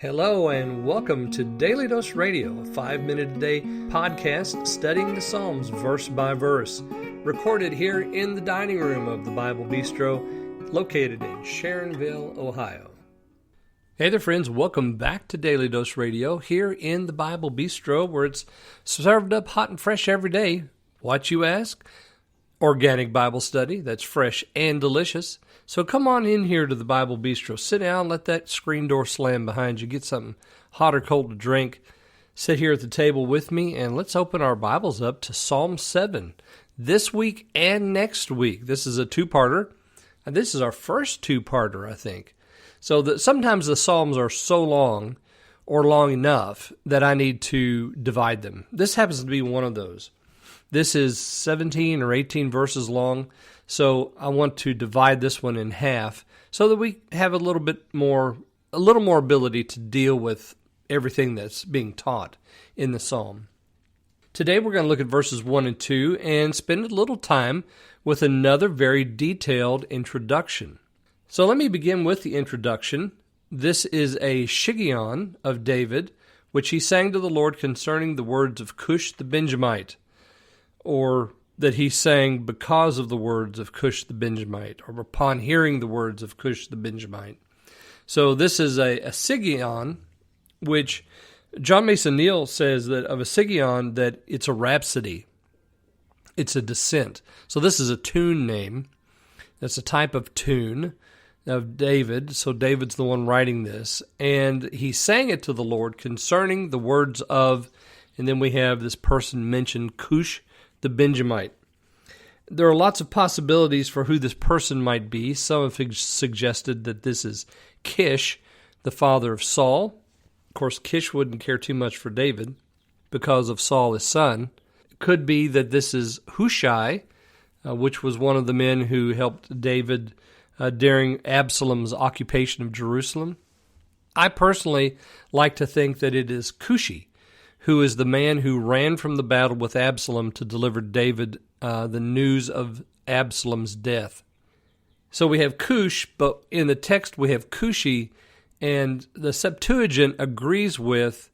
Hello and welcome to Daily Dose Radio, a 5-minute-a-day podcast studying the Psalms verse by verse, recorded here in the dining room of the Bible Bistro, located in Sharonville, Ohio. Hey there friends, welcome back to Daily Dose Radio here in the Bible Bistro, where it's served up hot and fresh every day. What you ask? Organic Bible study that's fresh and delicious. So come on in here to the Bible Bistro. Sit down, let that screen door slam behind you. Get something hot or cold to drink. Sit here at the table with me, and let's open our Bibles up to Psalm 7 this week and next week. This is a two-parter. And this is our first two-parter, I think. So sometimes the Psalms are so long or long enough that I need to divide them. This happens to be one of those. This is 17 or 18 verses long, so I want to divide this one in half so that we have a little more ability to deal with everything that's being taught in the psalm. Today we're going to look at verses 1 and 2 and spend a little time with another very detailed introduction. So let me begin with the introduction. This is a Shiggaion of David, which he sang to the Lord concerning the words of Cush the Benjamite, or that he sang because of the words of Cush the Benjamite, or upon hearing the words of Cush the Benjamite. So this is a Shiggaion, which John Mason Neal says that of a Shiggaion that it's a rhapsody. It's a descent. So this is a tune name. That's a type of tune of David. So David's the one writing this. And he sang it to the Lord concerning the words of, and then we have this person mentioned, Cush the Benjamite. There are lots of possibilities for who this person might be. Some have suggested that this is Kish, the father of Saul. Of course, Kish wouldn't care too much for David because of Saul, his son. It could be that this is Hushai, which was one of the men who helped David during Absalom's occupation of Jerusalem. I personally like to think that it is Cushi, who is the man who ran from the battle with Absalom to deliver David the news of Absalom's death. So we have Cush, but in the text we have Cushi, and the Septuagint agrees with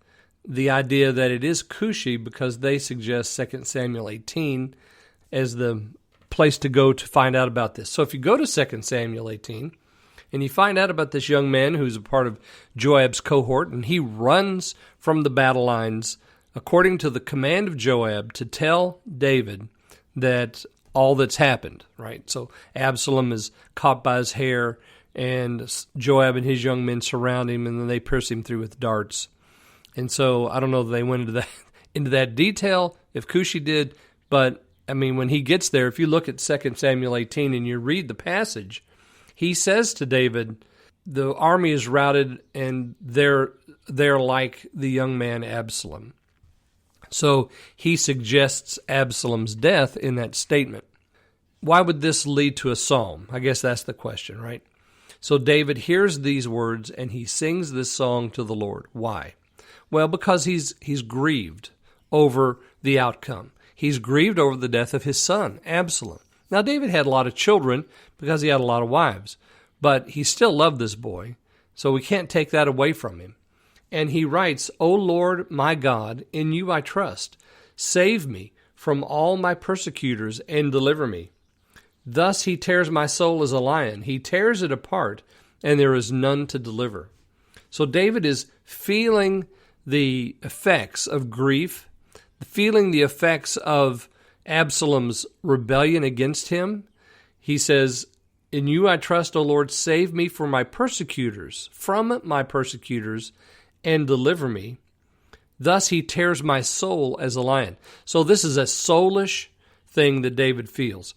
the idea that it is Cushi because they suggest 2 Samuel 18 as the place to go to find out about this. So if you go to 2 Samuel 18, and you find out about this young man who's a part of Joab's cohort, and he runs from the battle lines according to the command of Joab to tell David that all that's happened, right? So Absalom is caught by his hair, and Joab and his young men surround him, and then they pierce him through with darts. And so I don't know if they went into that detail, if Cushi did, but I mean, when he gets there, if you look at 2 Samuel 18 and you read the passage, he says to David, the army is routed and they're like the young man Absalom. So he suggests Absalom's death in that statement. Why would this lead to a psalm? I guess that's the question, right? So David hears these words and he sings this song to the Lord. Why? Well, because he's grieved over the outcome. He's grieved over the death of his son, Absalom. Now, David had a lot of children because he had a lot of wives, but he still loved this boy, so we can't take that away from him. And he writes, O Lord, my God, in you I trust. Save me from all my persecutors and deliver me. Thus he tears my soul as a lion. He tears it apart, and there is none to deliver. So David is feeling the effects of grief, feeling the effects of Absalom's rebellion against him. He says, in you I trust, O Lord, save me from my persecutors, and deliver me. Thus he tears my soul as a lion. So this is a soulish thing that David feels.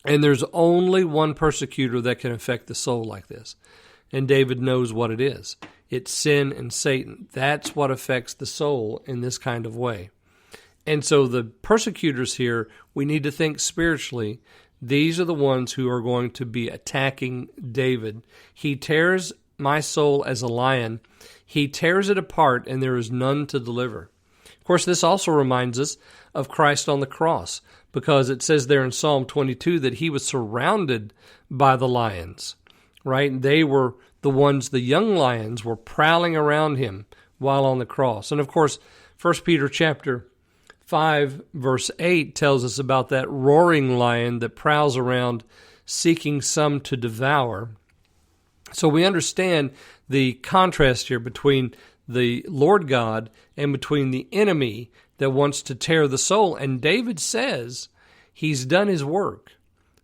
And there's only one persecutor that can affect the soul like this. And David knows what it is. It's sin and Satan. That's what affects the soul in this kind of way. And so the persecutors here, we need to think spiritually. These are the ones who are going to be attacking David. He tears my soul as a lion. He tears it apart, and there is none to deliver. Of course, this also reminds us of Christ on the cross, because it says there in Psalm 22 that he was surrounded by the lions, right? They were the young lions were prowling around him while on the cross. And of course, 1 Peter chapter 5, verse 8 tells us about that roaring lion that prowls around seeking some to devour. So we understand the contrast here between the Lord God and between the enemy that wants to tear the soul. And David says he's done his work.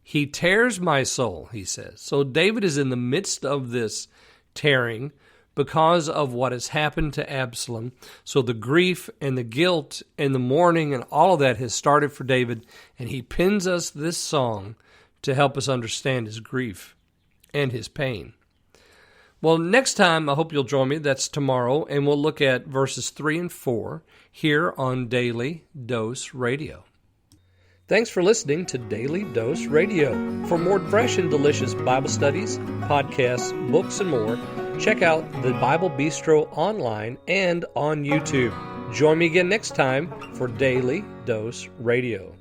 He tears my soul, he says. So David is in the midst of this tearing because of what has happened to Absalom. So the grief and the guilt and the mourning and all of that has started for David, and he pins us this song to help us understand his grief and his pain. Well, next time, I hope you'll join me. That's tomorrow, and we'll look at verses 3 and 4 here on Daily Dose Radio. Thanks for listening to Daily Dose Radio. For more fresh and delicious Bible studies, podcasts, books, and more, check out the Bible Bistro online and on YouTube. Join me again next time for Daily Dose Radio.